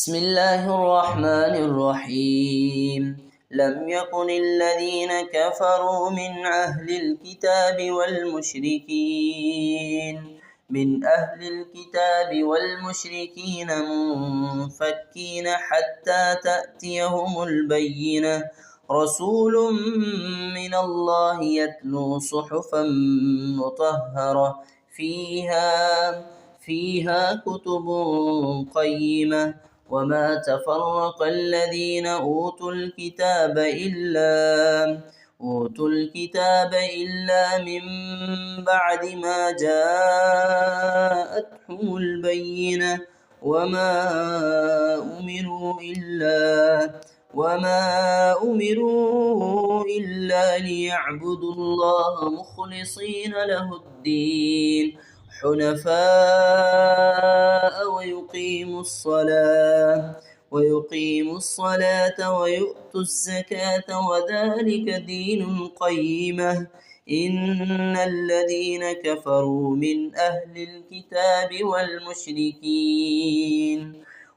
بسم الله الرحمن الرحيم لم يكن الذين كفروا من أهل الكتاب والمشركين منفكين حتى تأتيهم البينة رسول من الله يتلو صحفا مطهرة فيها كتب قيمة وما تفرق الذين أوتوا الكتاب إلا من بعد ما جاءتهم البينة وما أمروا إلا ليعبدوا الله مخلصين له الدين حنفاء ويقيموا الصلاة ويؤتوا الزكاة وذلك دين القيمة إن الذين كفروا من أهل الكتاب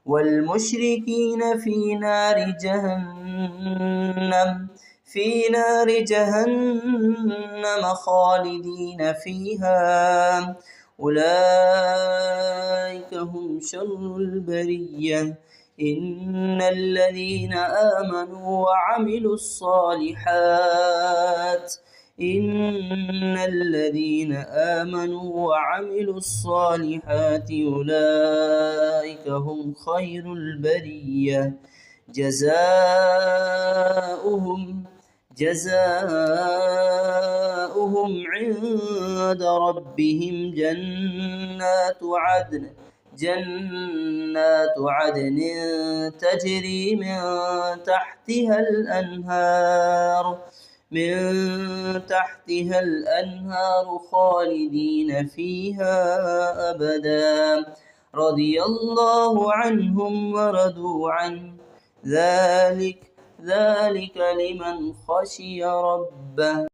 والمشركين في نار جهنم خالدين فيها أولئك هم شر البرية إن الذين آمنوا وعملوا الصالحات أولئك هم خير البرية جزاؤهم عند ربهم جنات عدن تجري من تحتها الأنهار خالدين فيها أبدا رضي الله عنهم ورضوا عنه ذلك لمن خشي ربه.